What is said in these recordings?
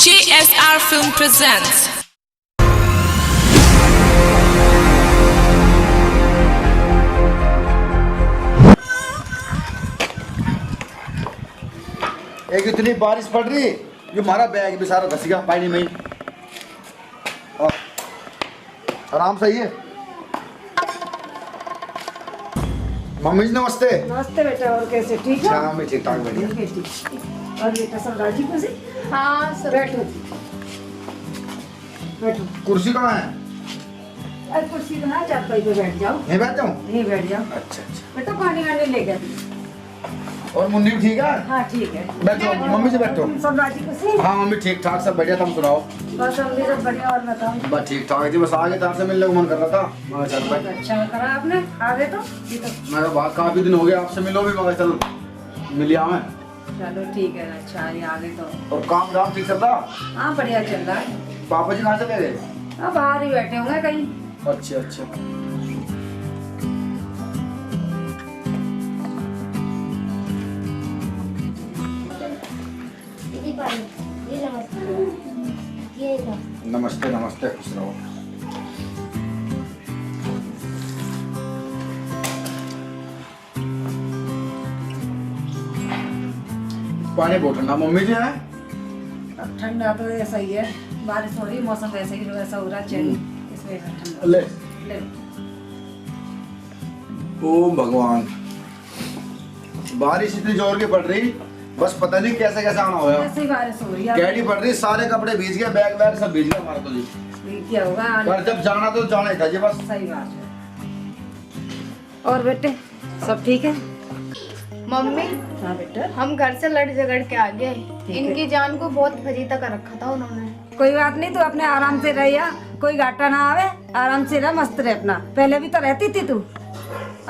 JSR Film presents. एक इतनी बारिश पड़ रही, ये हमारा बैग भी सारा धस गया पानी में ही। आराम से ही है। मम्मी जी नमस्ते। नमस्ते बेटा, और कैसे ठीक हो? हाँ मैं ठीक ठाक बढ़िया। और बेटा सब राजी खुशी? हाँ सब बैठो बैठो। कुर्सी कहाँ है? अरे कुर्सी तो ना, चारपाई पे बैठ जाओ। यहीं बैठ जाऊँ? यहीं बैठ जाओ। अच्छा अच्छा। बेटा पानी वानी ले गया। और मुन्नी भी ठीक है? हाँ ठीक है। बैठो मम्मी जी बैठो। तुम सब राजी खुशी? हाँ मम्मी ठीक ठाक सब बढ़िया, तुम सुनाओ। बस हम भी सब बढ़िया। और बताओ? बस ठीक ठाक जी, बस आगे तार से मिलने को मन कर रहा था। मगर चल भाई, अच्छा करा आपने, आ गए तो ये तो। मैं तो बात काफी दिन हो गया आपसे मिलो भी, मगर चल मिलिया मैं। चलो ठीक है। अच्छा ये आ गए तो। और काम धाम ठीक चल रहा? हाँ बढ़िया चल रहा है। पापा जी कहाँ चले गए? अब बाहर ही बैठे होंगे कहीं। अच्छा अच्छा। नमस्ते नमस्ते, खुश रहो। पानी बहुत ठंडा मम्मी जी है। अब ठंडा तो ऐसा ही है, बारिश हो रही, मौसम वैसे ही वैसा हो रहा है, चेंज इस वजह से ठंडा। ले ले ओम भगवान, बारिश इतनी जोर की पड़ रही, बस पता नहीं कैसे कैसे आना होया। ऐसे ही बारिश हो रही है। कैडी पड़ रही, सारे कपड़े भीज गए, बैग बैग सब भीज गया हमारा तो जी। ये क्या होगा आने पर जब जाना तो जाना ही था जी बस। सही बात है। और बेटे सब ठीक है? मम्मी हाँ बेटा। हम घर से लड़ झगड़ के आ गए। है। इनकी जान को बहुत फजीता कर रखा था उन्होंने। कोई बात नहीं, तू अपने आराम से रहिया, कोई घाटा ना आवे, आराम से रह, मस्त रह अपना। पहले भी तो रहती थी तू,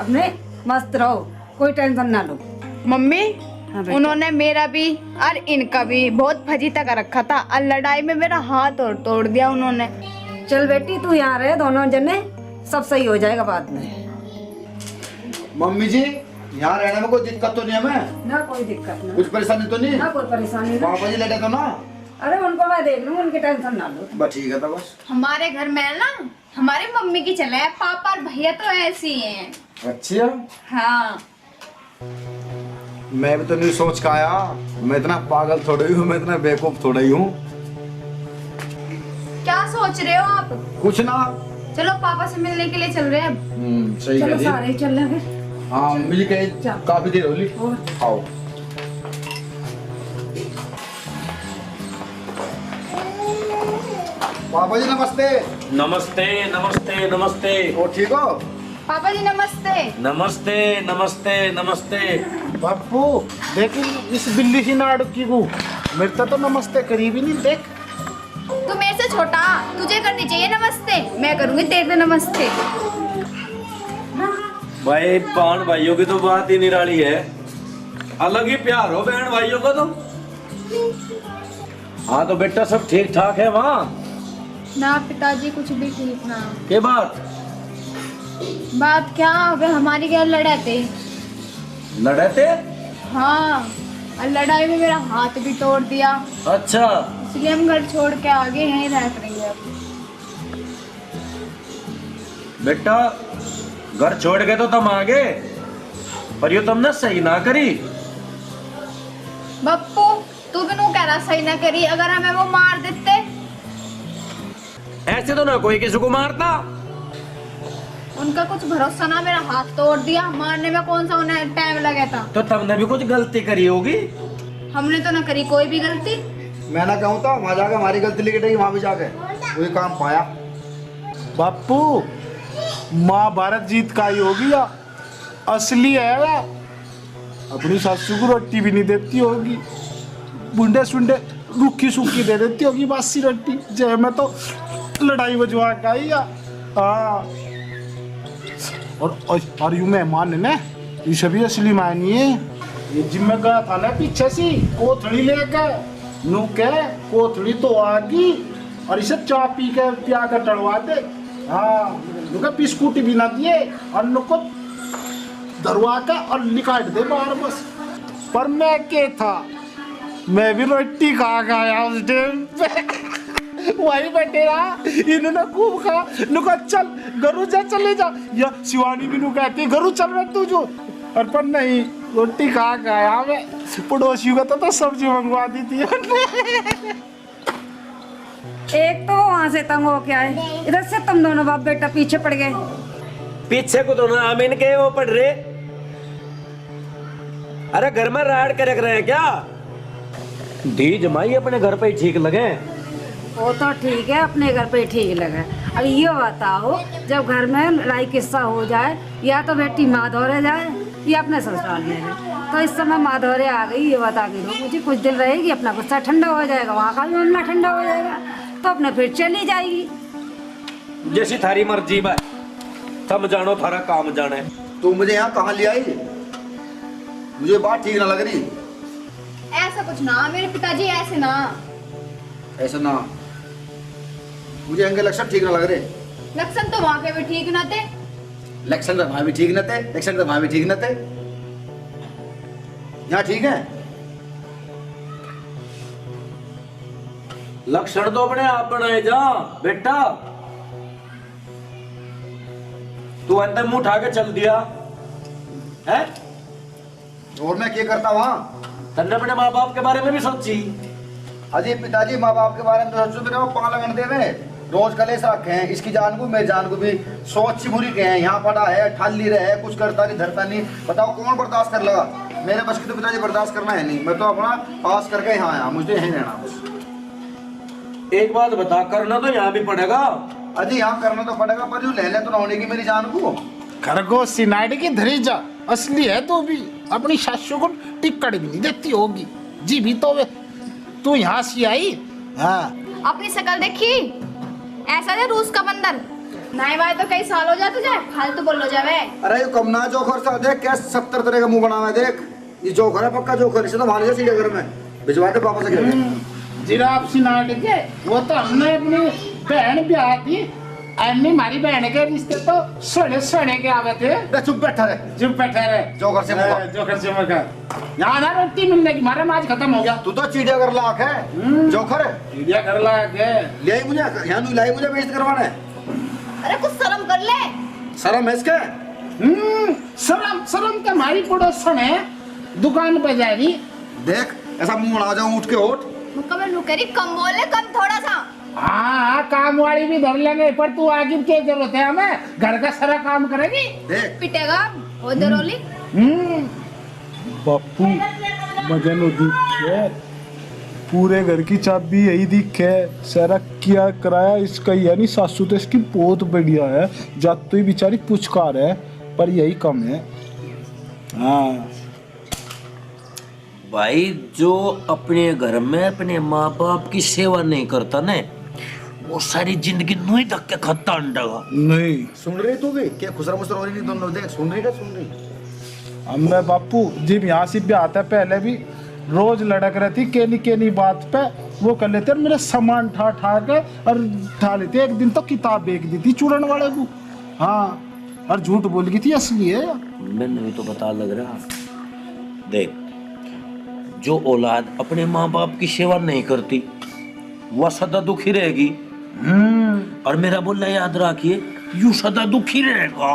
अपने मस्त रहो, कोई टेंशन ना लो। मम्मी हाँ बेटा। उन्होंने मेरा भी और इनका भी बहुत फजीता कर रखा था और लड़ाई में मेरा हाथ और तोड़ दिया उन्होंने। चल बेटी तू यहाँ रहे, दोनों जने, सब सही हो जाएगा बाद में। मम्मी जी यहाँ रहने में कोई दिक्कत तो नहीं है? हमें ना कोई दिक्कत ना, कुछ परेशानी तो नहीं? ना कोई परेशानी ना। पापा जी लेटे तो ना? अरे उनको मैं देख लूँ, उनकी टेंशन ना लो। बस ठीक है तो बस। हमारे घर में ना हमारी मम्मी की चले है, पापा और भैया तो ऐसे ही हैं। अच्छा, हाँ मैं भी तो नहीं सोच के आया, मैं इतना पागल थोड़ा ही हूँ, मैं इतना बेवकूफ थोड़ा ही हूँ। क्या सोच रहे हो आप? कुछ ना। चलो पापा से मिलने के लिए चल रहे हैं। सही चलो है जी। सारे ही चल रहे हैं। हाँ मम्मी जी कहे चल। काफी देर होली। और आओ। पापा जी नमस्ते। नमस्ते नमस्ते नमस्ते। और ठीक हो? पापा जी नमस्ते। नमस्ते नमस्ते नमस्ते। बापू देख इस बिल्ली की नाड़ की वो मेरे तो नमस्ते करीबी नहीं। देख तू मेरे से छोटा, तुझे करनी चाहिए नमस्ते, मैं करूंगी तेरे से नमस्ते। भाई बहन भाइयों की तो बात ही निराली है, अलग ही प्यार हो बहन भाइयों का तो। हाँ तो बेटा सब ठीक ठाक है वहाँ? ना पिताजी कुछ भी ठीक ना। के बात? बात क्या, वे हमारी घर लड़े थे। लड़े थे? हाँ और लड़ाई में मेरा हाथ भी तोड़ दिया, अच्छा इसलिए हम घर छोड़ के आगे यहीं रह करेंगे अब। बेटा घर छोड़ के तो तुम आगे, पर ये तुमने सही ना करी। बप्पू तू भी नू कह रहा सही ना करी, अगर हमें वो मार देते। ऐसे तो ना कोई किसी को मारता। उनका कुछ भरोसा ना, मेरा हाथ तोड़ दिया, मारने में कौन सा उन्हें टाइम लगा था। तो तुमने भी कुछ गलती करी होगी। हमने तो ना करी कोई भी गलती। मैं ना कहूँ तो वहाँ जाके हमारी गलती लिखेगी, वहाँ भी जाके वही काम पाया। बापू महाभारत जीत का ही होगी या असली है या? अपनी सासू को रोटी भी नहीं देती होगी, बुंडे सुंडे रूखी सूखी दे देती होगी बासी रोटी। जय में तो लड़ाई बजवा का ही या। हाँ और यूं मेहमान है ना, ये सभी असली मानी है। ये जिम में गया था ना पीछे से कोथड़ी लेकर, नू के कोथड़ी तो आ गई और इसे चाय पी के पिया कर टड़वा दे। हाँ नू के बिस्कुट भी ना दिए और नू को दरवा का और निकाट दे बाहर बस। पर मैं के था मैं भी रोटी खा के आया उस टाइम पे वही बैठे रहा, इन्होंने खूब कहा, नुका चल घरू जा, चले जा, या शिवानी भी नु कहती घरू चल रहा तू जो, और पर नहीं, रोटी खा के आया मैं। पड़ोसियों का तो सब्जी मंगवा दी थी। एक तो वहाँ से तंग हो के आए, इधर से तुम दोनों बाप बेटा पीछे पड़ गए। पीछे को दोनों आमीन के वो पड़ रहे। अरे घर में राड़ के रख रहे हैं क्या? दी जमाई अपने घर पे ही ठीक लगे। वो तो ठीक है, अपने घर पे ठीक लगे। अब ये बताओ, जब घर में लड़ाई किस्सा हो जाए, या तो बेटी माँ धोरे जाए या अपने ससुराल में रहे। तो इस समय माँ धोरे आ गई, ये बता के दो मुझे, कुछ दिन रहेगी, अपना गुस्सा ठंडा हो जाएगा, वहाँ का भी मामला ठंडा हो जाएगा, तो अपने फिर चली जाएगी। जैसी थारी मर्जी बा, सब जानो थारा काम जाने। तू मुझे यहाँ कहाँ ले आई? मुझे बात ठीक ना लग रही। ऐसा कुछ ना मेरे पिताजी, ऐसे ना। ऐसा ना, मुझे इनके लक्षण ठीक ना लग रहे। लक्षण तो वहाँ के भी ठीक ना थे। लक्षण तो वहाँ भी ठीक न थे, लक्षण तो वहाँ भी ठीक न थे, यहाँ ठीक है। लक्षण तो अपने आप बनाए जा बेटा। तू अंदर मुंह उठा के चल दिया है, और मैं क्या करता वहाँ? तन्ने अपने माँ बाप के बारे में भी सोची। अजी पिताजी माँ बाप के बारे में तो सोचो, मेरे को पागल कर देवे। रोज कलेश रखे हैं, इसकी जान को मेरी जान को भी, सोच बुरी के हैं, यहाँ पड़ा है, ठाली रहे, कुछ करता नहीं धरता नहीं। बताओ कौन बर्दाश्त कर लगा? मेरे बस की तो पिताजी बर्दाश्त करना है नहीं, मैं तो अपना पास करके यहाँ आया, मुझे यहीं रहना बस। एक बात बता, करना तो यहाँ भी पड़ेगा। अजी यहाँ करना तो पड़ेगा, पर यूँ ले तो ना होने की मेरी जान को। खरगोश सिनाइड की धरी जा, असली है तो भी, अपनी सासू को टिकट भी नहीं देती होगी जी भी तो वे। तू यहाँ से आई? हाँ, अपनी शक्ल देखी, ऐसा है रूस का बंदर। नहीं भाई तो कई साल हो जाए तुझे, फालतू बोल लो जावे। अरे ये कम ना जोखर सा देख, क्या 70 तरह का मुंह बना हुआ है देख। ये जोखर है, पक्का जोखर, इसे तो मार सीधे घर में भिजवा दे पापा से कहते। जिराफ सिनाइड के वो तो हमने अपनी बहन ब्याह थी, अन्नी हमारी बहन के रिश्ते तो सड़े सड़े के आवे थे। चुप बैठा रहे, चुप बैठे रहे, जोखर से मुंह। जोकर से मगा यहाँ ना रोटी मिलने की, मारा माज खत्म हो गया। तू तो चीटिया कर लाख है, जोखर है। चिड़िया कर ला के ले आई मुझे, यहाँ नहीं लाई मुझे बेइज्जत करवाने। अरे कुछ शर्म कर ले। शर्म है इसके? शर्म शर्म का हमारी पड़ोसन है, दुकान पे जाएगी। देख ऐसा मुंह बना जाऊं उठ के होठ। मुक्का में लुकेरी कम बोले, कम थोड़ा सा। हाँ, काम वाली भी धर लेंगे, पर तू आगे क्या जरूरत है हमें? घर का सारा काम करेगी। देख पिटेगा वो दरोली। बापू मजन दिखे, पूरे घर की चाबी यही दिखे, सारा क्या कराया इसका, यानी सासू तो इसकी बहुत बढ़िया है, जात तो ही बेचारी पुचकार है, पर यही कम है। हाँ भाई, जो अपने घर में अपने माँ बाप की सेवा नहीं करता ना, वो सारी जिंदगी नोई धक्के खाता अंडा। नहीं सुन रही तू भी क्या खुसरा मुसरा हो रही नहीं दोनों? देख सुन रही क्या सुन रही? हमें बापू जब यहाँ से भी आता है, पहले भी रोज लड़क रही थी केनी बात पे, वो कर लेते और मेरा सामान ठा के और ठा लेते। एक दिन तो किताब बेच दी थी चूरन वाले को। हाँ, और झूठ बोल गई थी, असली है। मैंने भी तो पता लग रहा। देख, जो औलाद अपने माँ बाप की सेवा नहीं करती, वह सदा दुखी रहेगी। और मेरा बोलना याद रखिए, यू सदा दुखी रहेगा।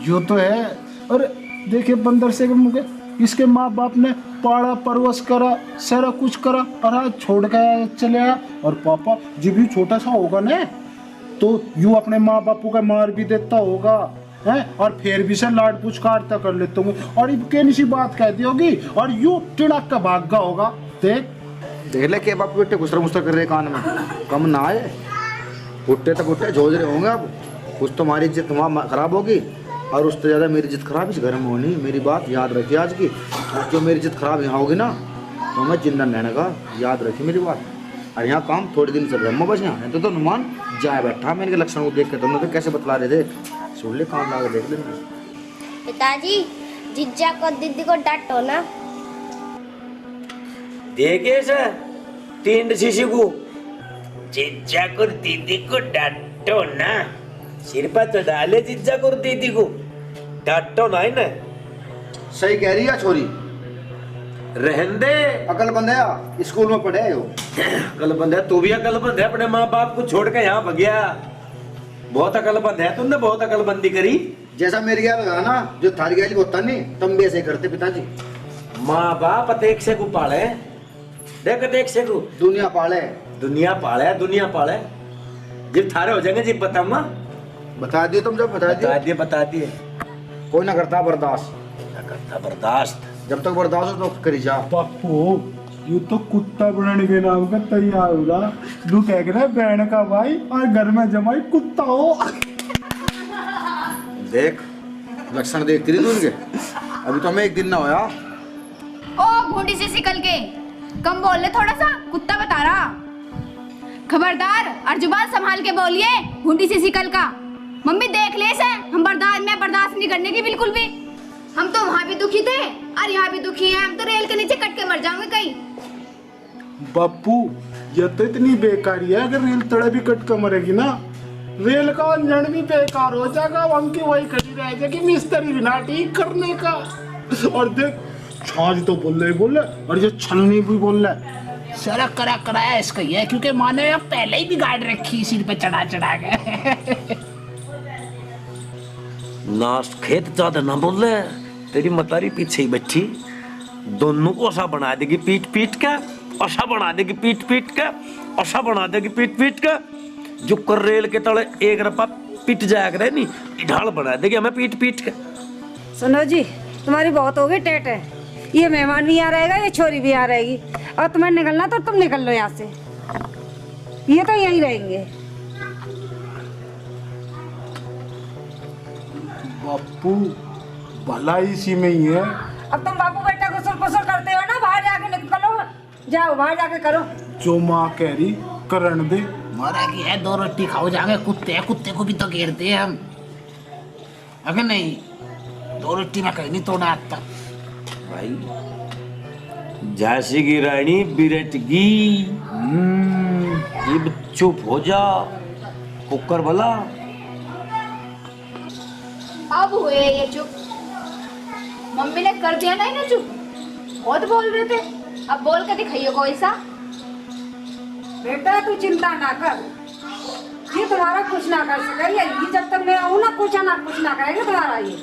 यो तो है। और देखिए बंदर से मुझे इसके माँ बाप ने पाड़ा परवश करा, सारा कुछ करा, और आज छोड़ के चले आया। और पापा जब भी छोटा सा होगा ना, तो यू अपने माँ बापू का मार भी देता होगा है, और फिर भी से लाड पुचकारता कर लेते होंगे, और इनके सी बात कहती होगी, और यू टिड़क का भागा होगा। देख ले के बाप बेटे खुसरा मुसरा कर रहे कान में, कम ना आए। उठते तक उठते झोज रहे होंगे। अब कुछ तो हमारी इज्जत वहाँ खराब होगी, और उससे ज़्यादा मेरी इज्जत खराब इस घर में होनी। मेरी बात याद रखिए आज की, जो मेरी इज्जत खराब यहाँ होगी ना, तो मैं जिंदा रहने का, याद रखिए मेरी बात। और यहाँ काम थोड़े दिन चल रहा है, मैं बस यहाँ तो नुमान जाए बैठा। मैंने लक्षण को देख के तुमने तो कैसे बतला रहे थे, सुन ले काम लगा देख ले। पिताजी जीजा को दीदी को डांटो ना। देखे सर, तीन शीशी को जीजा को दीदी को डांटो ना, सिर पर तो डाले जीजा को दीदी को डांटो ना, ही ना। सही कह रही है छोरी, रहन दे। अकलमंद है, स्कूल में पढ़े हो। अकलमंद है तू भी, अकलमंद है, अपने माँ बाप को छोड़ के यहाँ भाग गया। बहुत अकलमंद है तुमने, बहुत अकलमंदी करी। जैसा मेरे क्या लगा ना, जो थारी गैली होता नहीं, तुम भी ऐसे ही करते पिताजी। माँ बाप अतेक से को पाले, देख अतेक से को दुनिया पाले, दुनिया पाले, दुनिया पाले। जब थारे हो जाएंगे जब बताऊंगा। बता दिए तुम, जब बता दिए बता दिए। कोई ना करता बर्दाश्त, क्या करता बर्दाश्त, जब तक बर्दाश्त हो तो करी जा। बापू ये तो कुत्ता बनाने के नाम का तैयार हो रहा। तू कह रहा बहन का भाई और घर में जमाई कुत्ता हो। देख लक्षण देखती रही तू उनके, अभी तो हमें एक दिन ना होया। ओ भूडी से निकल के कम बोल ले, थोड़ा सा कुत्ता बता रहा। खबरदार और जुबान संभाल के बोलिए, भूडी से निकल का। मम्मी देख ले से, मैं बर्दाश्त नहीं करने की बिल्कुल भी। हम तो वहाँ भी दुखी थे और यहाँ भी दुखी हैं। हम तो रेल के नीचे कट के मर जाएंगे कहीं। बापू ये तो इतनी बेकारी है, अगर रेल तड़े भी कट कर मरेगी ना, रेल का इंजन भी बेकार हो जाएगा। हम की वही खड़ी रह जाएगी मिस्त्री बिना ठीक करने का। और देख छाछ तो बोल रहे और ये छलनी भी बोल रहे। सारा कराया इसका ही है, क्योंकि माँ ने पहले ही बिगाड़ रखी सिर पे चढ़ा के। नाश खेत ज्यादा ना बोल रहे, तेरी मतारी पीछे ही बैठी। दोनों को ऐसा बना देगी पीट पीट के, ऐसा बना देगी पीट पीट के, ऐसा बना देगी पीट पीट के। जो कर रेल के तले एक रपा पिट जाया करे नहीं, ढाल बना देगी हमें पीट पीट के। सुनो जी, तुम्हारी बहुत होगी टेट है। ये मेहमान भी यहाँ रहेगा, ये छोरी भी यहाँ रहेगी, और तुम्हें निकलना तो तुम निकल लो यहाँ से। ये तो यहीं रहेंगे। बापू भला इसी में ही है। अब तुम बापू बेटा गुसल पुसल करते हो ना, बाहर जाके निकलो, जाओ बाहर जाके करो। जो माँ कह रही करण दे। मारा की है, 2 रोटी खाओ जाएंगे। कुत्ते को भी तो घेरते हैं हम, अगर नहीं 2 रोटी में कहीं नहीं तोड़ा आता। भाई झांसी की रानी बिरटगी। ये चुप हो जा कुकर भला। अब हुए ये चुप, मम्मी ने कर दिया नहीं ना चुप। बहुत बोल रहे थे, अब बोल के दिखाइए कोई सा। बेटा तू चिंता ना कर, ये तुम्हारा कुछ ना कर सकेगा। ये जब तक मैं आऊँ ना, कुछ ना करेगा तुम्हारा ये।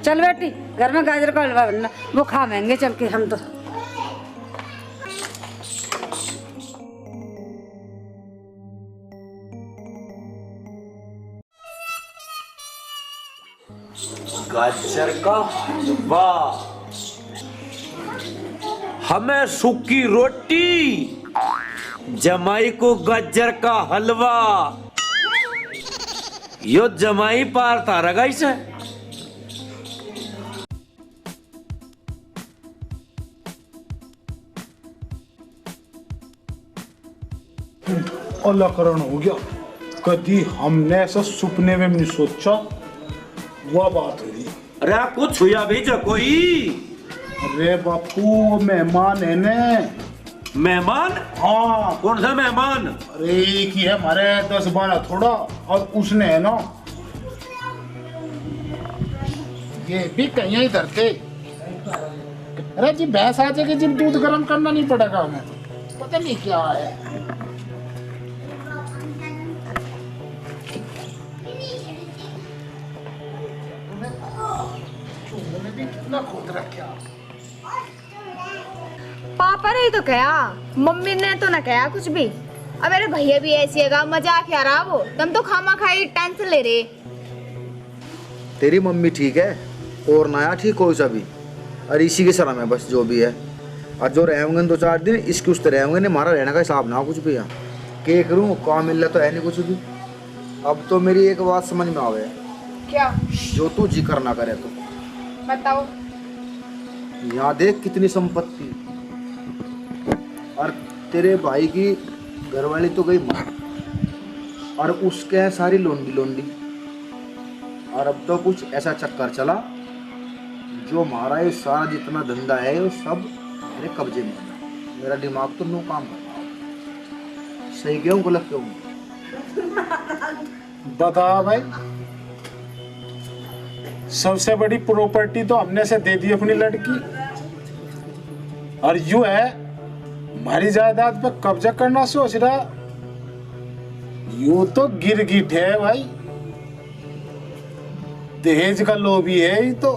चल बेटी, घर में गाजर का हलवा बनना, वो खाएंगे चल के हम तो। गाजर का हलवा, हमें सूखी रोटी, जमाई को गाजर का हलवा। यो जमाई पार तारा इसे। अलकरण हो गया। कभी हमने ऐसा सपने में नहीं सोचा। वह बात हुई। अरे कुछ हुआ भी जो कोई। अरे बापू मेहमान है ने। मेहमान? हाँ। कौन सा मेहमान? अरे एक ही है हमारे 10-12 थोड़ा, और उसने है ना ये भी कहीं इधर थे। अरे जी भैंस आ जाएगी, जब दूध गर्म करना नहीं पड़ेगा हमें, पता नहीं क्या है। कितना खोद रखा। पापा ने ही तो कहा, मम्मी ने तो ना कहा कुछ भी। अब मेरे भैया भी ऐसी है, मजाक आ रहा वो। तुम तो खामा खाई टेंशन ले रहे। तेरी मम्मी ठीक है और नया ठीक हो सभी, और इसी के शर्म है बस जो भी है। और जो रहेंगे 2-4 दिन इसके उस तरह रहेंगे, हमारा रहने का हिसाब ना हो कुछ भी। यहाँ क्या करूँ, काम मिल रहा तो है नहीं कुछ भी। अब तो मेरी एक बात समझ में आवे, क्या? जो तू जिक्र ना करे तो बताओ। यहाँ देख कितनी संपत्ति, और तेरे भाई की घरवाली तो गई मार, और उसके हैं सारी लोंडी। और अब तो कुछ ऐसा चक्कर चला, जो हमारा ये सारा जितना धंधा है वो सब मेरे कब्जे में है। मेरा दिमाग तो नो काम कर रहा है। सही क्यों गलत क्यों? बता भाई, सबसे बड़ी प्रॉपर्टी तो हमने से दे दी अपनी लड़की, और यू है हमारी जायदाद पे कब्जा करना सोच रहा। यू तो गिरगिट है भाई, दहेज का लोभी है ये तो।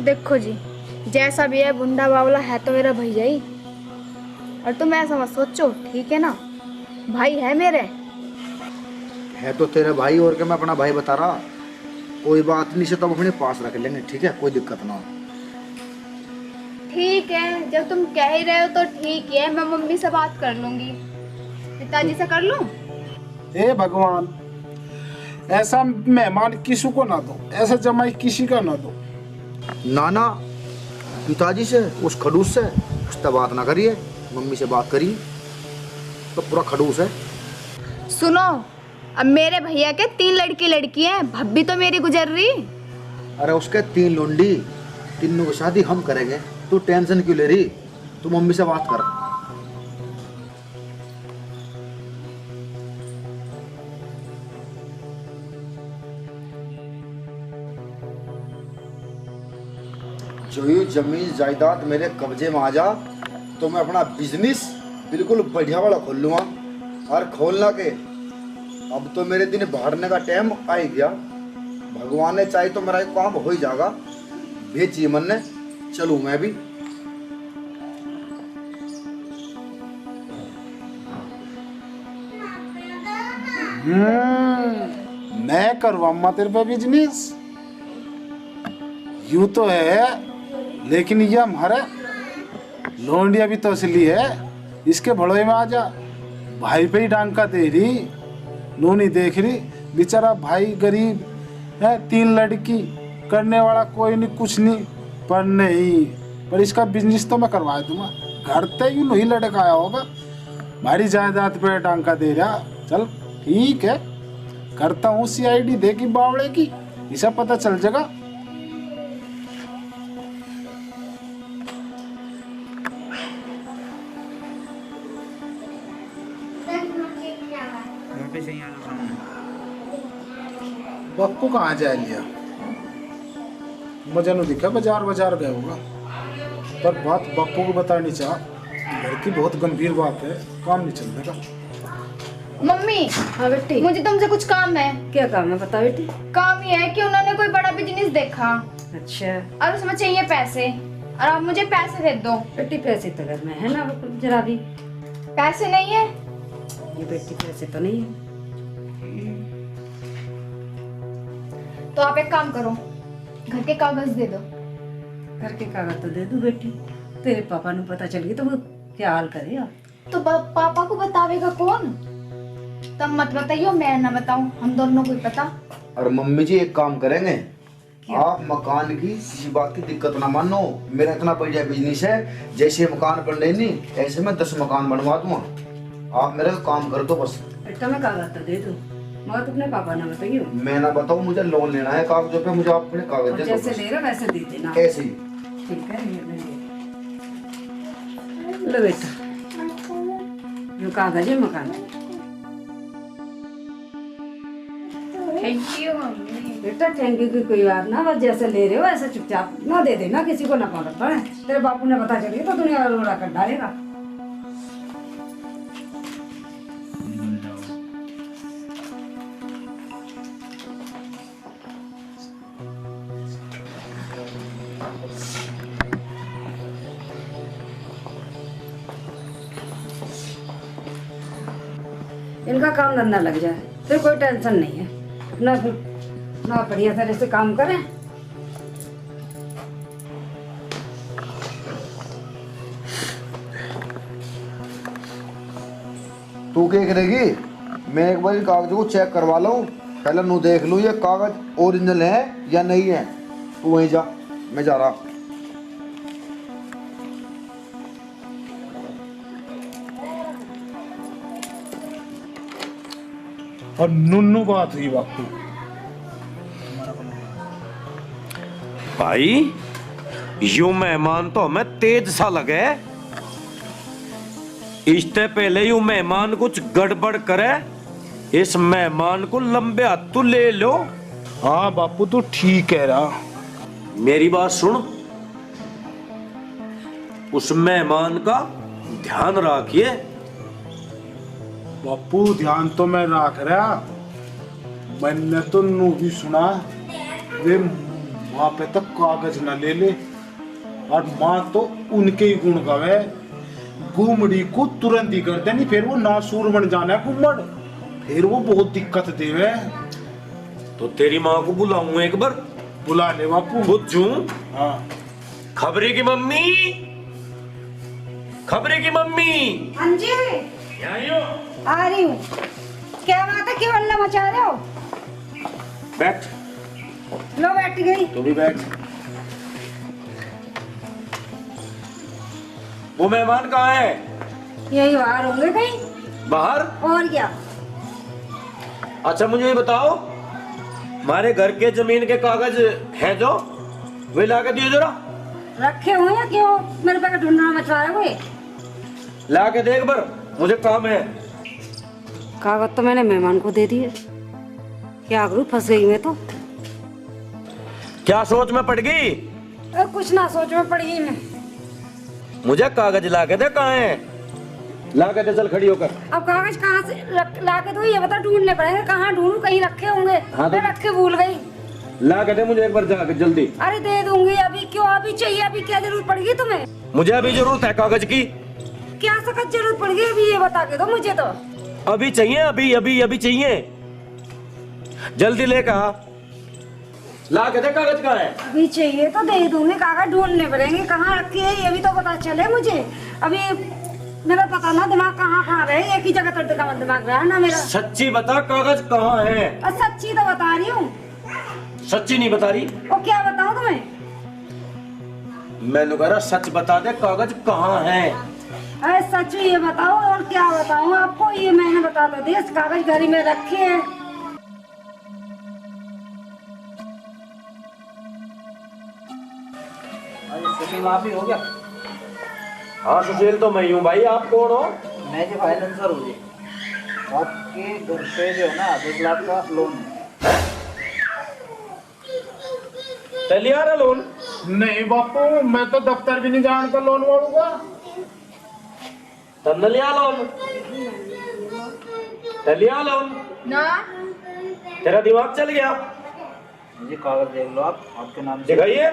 देखो जी, जैसा भी है बुंडा बावला है तो मेरा भैया ही, और तुम ऐसा मत सोचो, ठीक है ना? भाई है मेरे। है तो तेरे भाई, और क्या मैं अपना भाई बता रहा। कोई बात नहीं, से तो अपने पास रख लेंगे, ठीक है? कोई दिक्कत ना हो। ठीक है, जब तुम कह ही रहे हो तो ठीक है, मैं मम्मी से बात कर लूंगी। पिताजी से कर लूं? हे भगवान, ऐसा मेहमान किसी को ना दो, ऐसा जमाई किसी का ना दो। नाना पिताजी से, उस खड़ूस से उससे बात ना करिए, मम्मी से बात करिए, तो पूरा खड़ूस है। सुनो, अब मेरे भैया के 3 लड़की हैं, भब्बी तो मेरी गुजर रही। अरे उसके 3 लुंडी, तीनों की शादी हम करेंगे, तू टेंशन क्यों ले रही? तू मम्मी से बात कर। जो ये जमीन जायदाद मेरे कब्जे में आ जा, तो मैं अपना बिजनेस बिल्कुल बढ़िया वाला खोल लूँगा। और खोलना के अब तो मेरे दिन बाहरने का टाइम आ ही गया। भगवान ने चाहे तो मेरा एक काम हो ही जाएगा। भेजिए मन ने, चलूँ मैं भी। मैं करवाऊंगा तेरे पे बिजनेस, यू तो है, लेकिन ये हमारा लौंडिया भी तो असली है। इसके भड़ोए में आ जा, भाई पे ही डांका दे रही, नो नहीं देख रही। बेचारा भाई गरीब है, 3 लड़की, करने वाला कोई नहीं, कुछ नहीं। पर नहीं, पर इसका बिजनेस तो मैं करवा दूंगा। घर तक ही नहीं लड़का आया होगा, भारी जायदाद पे डांका दे रहा। चल ठीक है, करता हूँ CID देखी बावड़े की, इसे पता चल जाएगा। पप्पू कहाँ जा लिया? मुझे नहीं दिखा, बाजार गए होगा। पर बात पप्पू को बतानी चाह, घर की बहुत गंभीर बात है, काम नहीं चलने का। मम्मी, हाँ बेटी। मुझे तुमसे कुछ काम है। क्या काम है बता बेटी? काम ये है कि उन्होंने कोई बड़ा बिजनेस देखा अच्छा और उसमें चाहिए पैसे, और आप मुझे पैसे दे दो। बेटी, पैसे तो घर में है ना जरा भी। पैसे नहीं है? ये बेटी पैसे तो नहीं है। तो आप एक काम करो, घर के कागज दे दो। घर के कागज तो दे दूं बेटी, तेरे पापा ने पता चल गई तो वो क्या हाल करेगा? तो पापा को बतावेगा कौन? तब मत बताइयो, मैं ना बताऊं, हम दोनों को ही पता। और मम्मी जी एक काम करेंगे, आप मकान की किसी बात की दिक्कत ना मानो। मेरा इतना बढ़िया बिजनेस है, जैसे मकान बन रहे नहीं, ऐसे मैं 10 मकान बनवा दूंगा। आप मेरा काम कर दो बस। बेटा मैं कागज तो दे दूं, मगर तुमने पापा ना बताइयो। मैं ना बताऊं, मुझे लोन लेना है कागजों पे, मुझे आप अपने कागज दे दो जैसे बस। ले रहा वैसे दे देना। ऐसे ही। ठीक है, ये ले लो बेटा, जो कागज है मकान। Thank you mummy. बेटा थैंक यू की कोई बात ना, बस जैसे ले रहे हो ऐसे चुपचाप ना दे देना, किसी को ना पकड़ पड़े। तेरे बापू ने पता चलिए तो दुनिया रोड़ा कर डालेगा। इनका काम धंधा लग जाए फिर कोई टेंशन नहीं है, ना बढ़िया तरह से काम करें। तू क्या करेगी? मैं एक बार इन कागजों को चेक करवा लूं, पहले नू देख लूं ये कागज ओरिजिनल है या नहीं है। तू वहीं जा, मैं जा रहा। और नुन्नू बात हुई बापू। भाई, यू मेहमान तो हमें तेज सा लगे, इससे पहले यू मेहमान कुछ गड़बड़ करे, इस मेहमान को लंबे हाथों ले लो। हाँ बापू तू ठीक कह रहा। मेरी बात सुन, उस मेहमान का ध्यान रखिए। बापू ध्यान तो मैं रख रहा, मैंने तो नू भी सुना वे माँ पे तक कागज न ले ले, और माँ तो उनके ही गुण गावे। गुमड़ी को तुरंत ही कर देनी, फिर वो नासूर बन जाना है गुम्मड़, फिर वो बहुत दिक्कत देवे। तो तेरी माँ को बुलाऊं एक बार? बुला ले बापू। बुझू। हाँ खबरे की मम्मी, खबरे की मम्मी। हाँ जी यहाँ आई हो? आ रही हूँ। क्या बात है, क्यों हल्ला मचा रहे हो? बैठ। लो बैठ गई। तू भी बैठ। वो मेहमान कहाँ है? यही बाहर होंगे कहीं। बाहर? और क्या? अच्छा मुझे ये बताओ, हमारे घर के जमीन के कागज हैं जो, वे ला के दिए जरा। रखे हुए हैं, क्यों मेरे पे ढूंढना मचवा रहे हुए? ला के देख बर, मुझे काम है। कागज तो मैंने मेहमान को दे दिए, क्या करूं, फंस गई मैं तो। क्या सोच में पड़ गई? कुछ ना सोच में पड़ गई मैं। मुझे कागज ला के दे, कहाँ है? ला के दे, चल खड़ी होकर। अब कागज कहाँ से ला के दो, ये बता, ढूंढने पड़ेंगे। कहाँ ढूंढूं, कहीं रखे होंगे। हाँ, मैं रख के भूल गई। ला के दे मुझे एक बार जाके जल्दी। अरे दे दूंगी अभी, क्यों अभी चाहिए? अभी क्या जरूरत पड़ेगी तुम्हें? मुझे अभी जरूरत है कागज की। क्या सख्त जरूरत पड़ेगी अभी, ये बता के दो मुझे तो। अभी चाहिए, अभी अभी अभी चाहिए, जल्दी लेकर आ। ला के दे, कागज कहाँ है? अभी चाहिए तो दे दूंगी, कागज ढूंढने पड़ेंगे। कहाँ रखी है ये भी तो पता चले मुझे। अभी मेरा पता ना, दिमाग कहाँ रहे, एक ही जगह तो दिमाग रहा ना मेरा। सच्ची बता, कागज कहाँ है? सच्ची तो बता रही हूँ। सच्ची नहीं बता रही? और क्या बताऊँ तुम्हें? मैंने कहा सच बता दे, कागज कहाँ है? अरे सच ये बताओ, और क्या बताऊँ आपको? ये मैंने बता तो दिया, कागज घर में रखे हैं। आप ही हो गया? हाँ सुशील तो मैं हूँ भाई, आप कौन हो? मैं जो फाइनेंसर हूँ जी, आपके घर पे जो है ना 10 लाख का लोन है। चलिए आ रहा लोन? नहीं बापू, मैं तो दफ्तर भी नहीं जानता लोन वालूंगा। तब न लिया लोन, लिया लोन ना तेरा दिमाग चल गया। जी कागज देख लो आप, आपके नाम से। दिखाइए।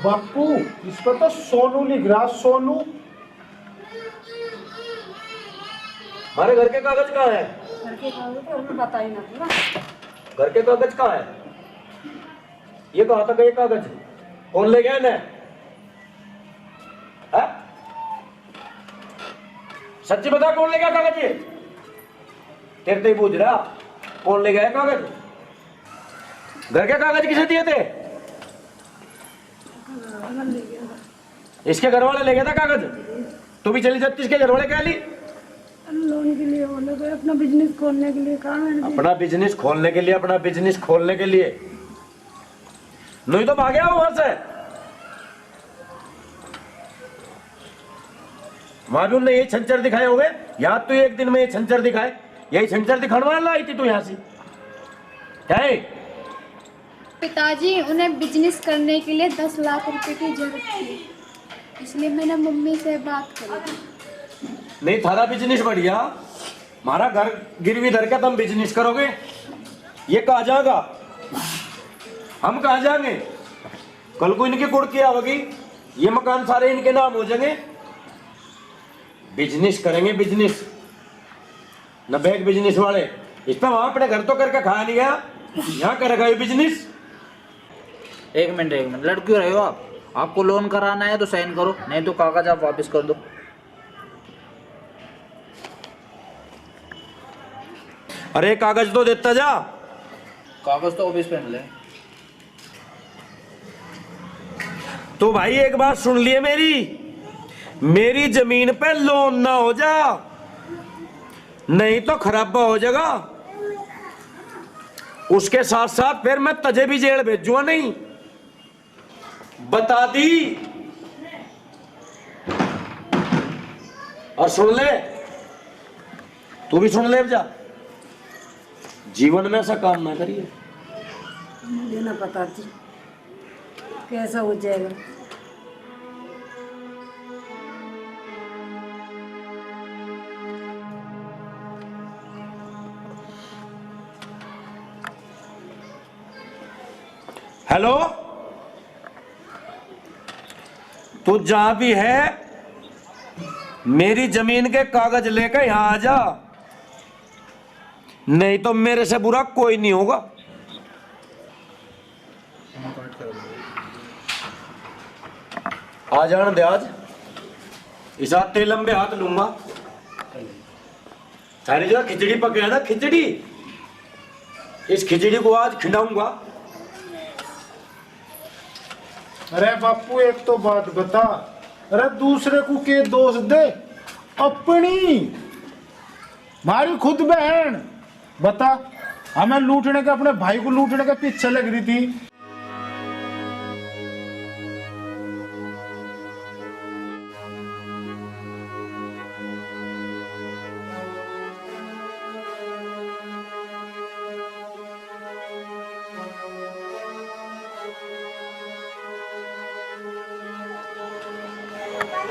बापू इस पर तो सोनू लिख रहा, सोनू। हमारे घर के कागज कहाँ है? घर के कागज तो हमें पता ही ना था। घर के कागज कहाँ है? ये कहाँ तक है ये कागज? कौन ले गया इन्हें? है? सच्ची बता, कौन ले गया कागज ये? तेरे से ही पूछ रहा, कौन ले गया कागज? घर के कागज किसे दिए थे? इसके घर वाले ले गया था कागज। तू भी चली जाती, इसके घर वाले क्या ली? लोन के लिए बोले तो, अपना बिजनेस खोलने के लिए कहा मैंने। अपना बिजनेस खोलने के लिए, अपना बिजनेस खोलने के लिए नहीं तो भाग गया वहां से। मालूम नहीं ये छंचर दिखाए हुए, याद तो एक दिन में ये छंचर दिखाए, यही छंचर दिखाने वाला आई थी तू यहाँ से। क्या है? पिताजी, उन्हें बिजनेस करने के लिए 10 लाख रुपए की जरूरत थी, इसलिए मैंने मम्मी से बात करी। नहीं थारा बिजनेस बढ़िया, हमारा घर गिरवी धर के तुम बिजनेस करोगे, ये कहा जाएगा? हम कहा जाएंगे? कल को इनकी कुड़की आवेगी, ये मकान सारे इनके नाम हो जाएंगे। बिजनेस करेंगे, बिजनेस न बैग बिजनेस वाले। इस पर वहां अपने घर तो करके खाया नहीं गया, यहाँ करेगा ये बिजनेस। एक मिनट, लड़ क्यों रहे हो आप? आपको लोन कराना है तो साइन करो, नहीं तो कागज आप वापस कर दो। अरे कागज तो देता जा। कागज तो ऑफिस पे मिले। तो भाई एक बात सुन लिए मेरी जमीन पे लोन ना हो जा, नहीं तो खराबा हो जाएगा। उसके साथ साथ फिर मैं तजे भी जेल भेजूंगा नहीं, बता दी। और सुन ले, तू भी सुन ले जा, जीवन में ऐसा काम ना करिए। मुझे ना पता थी कैसा हो जाएगा। हेलो, तू जहां भी है मेरी जमीन के कागज लेकर यहां आ जा, नहीं तो मेरे से बुरा कोई नहीं होगा। आ जाने दे आज, इस हाथ तेरे लंबे हाथ लूंगा। सारी जगह खिचड़ी पक गया ना, खिचड़ी, इस खिचड़ी को आज खिलाऊंगा। अरे बापू एक तो बात बता, अरे दूसरे को के दोष दे, अपनी मारी खुद बहन बता, हमें लूटने के, अपने भाई को लूटने के पीछे लग रही थी।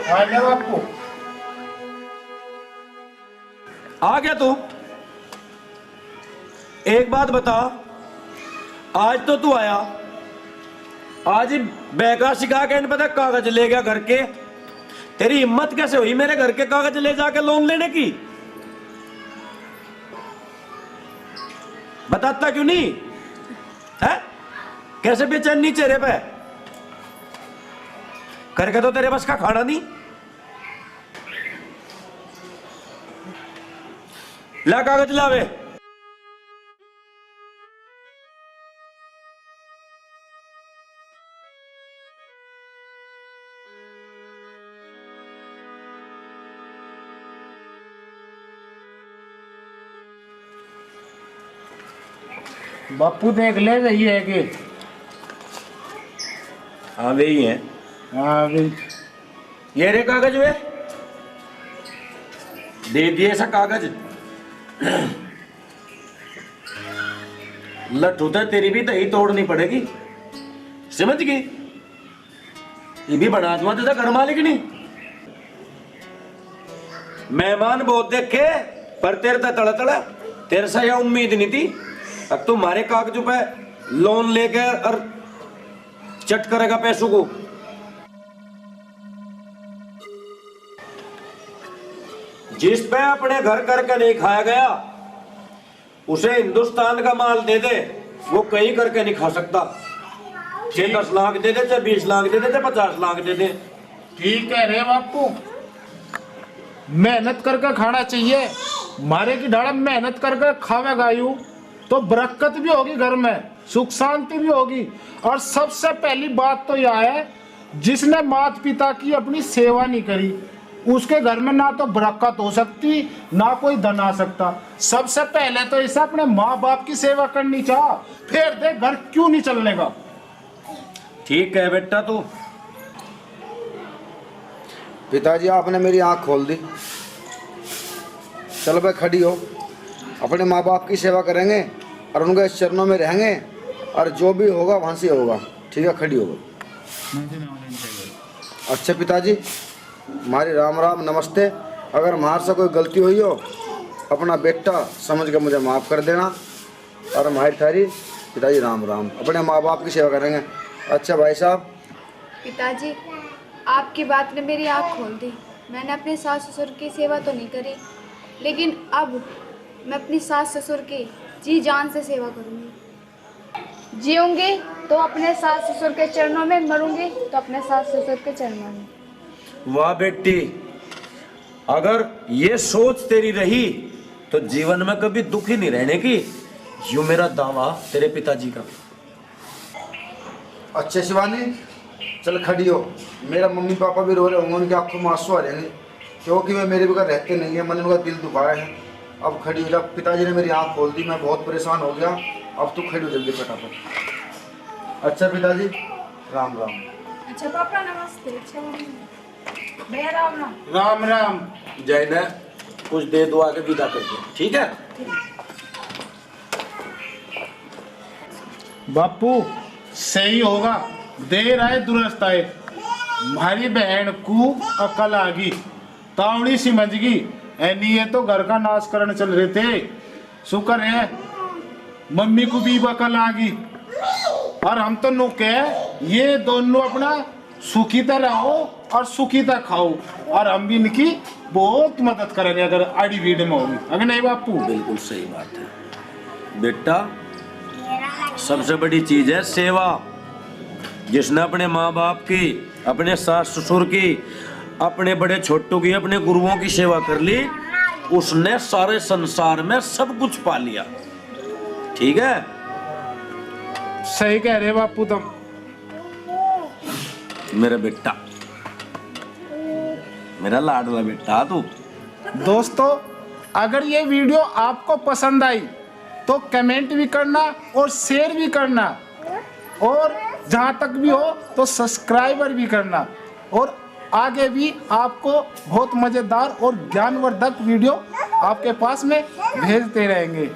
आ गया बापू, आ गया तू। एक बात बता, आज तो तू आया, आज ही बेकार सिखा के इन पता कागज ले गया घर के। तेरी हिम्मत कैसे हुई मेरे घर के कागज ले जाके लोन लेने की? बताता क्यों नहीं है? कैसे बेचैनी चेहरे पे, करके तो तेरे बस का खाना नहीं। ला कागज लावे। बापू देख ले रही है कि हाँ वही है। हाँ भाई, ये रे कागज वे दे दिए ऐसा कागज। लट्ठू तो तेरी भी दही तोड़नी पड़ेगी, समझ गई? ये भी बना दूंगा तुझे घर मालिक नहीं। मेहमान बहुत देखे पर तेरे तो तड़ा तेरे से यह उम्मीद नहीं थी। अब तुम्हारे कागजों पे लोन लेकर और चट करेगा पैसों को। जिस पे अपने घर करके नहीं खाया गया उसे हिंदुस्तान का माल दे दे, वो कहीं करके नहीं खा सकता। चाहे 10 लाख दे दे, चाहे 20 लाख दे दे, चाहे 50 लाख दे दे। ठीक है रे बापू, मेहनत करके खाना चाहिए। मारे की डाड़ा मेहनत करके खावेगा यूं तो बरकत भी होगी घर में, सुख शांति भी होगी। और सबसे पहली बात तो यह है, जिसने माता पिता की अपनी सेवा नहीं करी उसके घर में ना तो बरकत हो सकती, ना कोई धन आ सकता। सबसे पहले तो इसे अपने माँ बाप की सेवा करनी चाह, फिर देख घर क्यों नहीं चलने का। ठीक है बेटा तू। पिताजी आपने मेरी आंख खोल दी। चलो भाई खड़ी हो, अपने माँ बाप की सेवा करेंगे और उनके चरणों में रहेंगे और जो भी होगा वहाँ से होगा। ठीक है, खड़ी हो गई। अच्छा पिताजी, हमारी राम राम नमस्ते। अगर हमारे से कोई गलती हुई हो अपना बेटा समझ के मुझे माफ़ कर देना। और हमारी थारी पिताजी राम राम, अपने माँ बाप की सेवा करेंगे। अच्छा भाई साहब। पिताजी, आपकी बात ने मेरी आँख खोल दी। मैंने अपने सास ससुर की सेवा तो नहीं करी, लेकिन अब मैं अपनी सास ससुर की जी जान से सेवा करूँगी। जीऊँगी तो अपने सास ससुर के चरणों में, मरूँगी तो अपने सास ससुर के चरणों में। वाह बेटी, अगर ये सोच तेरी रही तो जीवन में कभी दुखी नहीं रहने की। यूं मेरा दावा तेरे पिताजी का। अच्छे शिवानी चल खड़ी हो। मेरा मम्मी पापा भी रो रहे होंगे, उनकी आंखों में आंसू आ जाएंगे क्योंकि वे मेरे बगैर रहते नहीं है। मैंने उनका दिल दुखाया है। अब खड़ी हो जा। पिताजी ने मेरी आंख खोल दी, मैं बहुत परेशान हो गया। अब तू खड़ी हो जल्दी फटाफट। अच्छा पिताजी, राम राम। अच्छा पापा नमस्ते। अच्छा भैया राम राम। राम राम। जय ने कुछ दे दो आगे विदा कर दो, ठीक है? बापू सही होगा, देर आए दुरुस्त आए। हमारी बहन को अकल आ गई, तावड़ी सी मंज गई, एनी ये तो घर का नाश करने चल रहे थे। शुक्र है मम्मी को भी अकल आ गई, और हम तो नुके ये दोनों अपना सुखी तरह रहो और सुखी तरह खाओ, और हम भी इनकी बहुत मदद करेंगे अगर आड़ी भीड़ में होगी, अगर नहीं बापू? बिल्कुल सही बात है बेटा। सबसे बड़ी चीज है सेवा। जिसने अपने माँ बाप की, अपने सास ससुर की, अपने बड़े छोटों की, अपने गुरुओं की सेवा कर ली, उसने सारे संसार में सब कुछ पा लिया। ठीक है? सही कह रहे बापू तुम। मेरा बेटा, मेरा लाडला बेटा तू। दोस्तों, अगर ये वीडियो आपको पसंद आई तो कमेंट भी करना और शेयर भी करना, और जहाँ तक भी हो तो सब्सक्राइबर भी करना, और आगे भी आपको बहुत मज़ेदार और ज्ञानवर्धक वीडियो आपके पास में भेजते रहेंगे।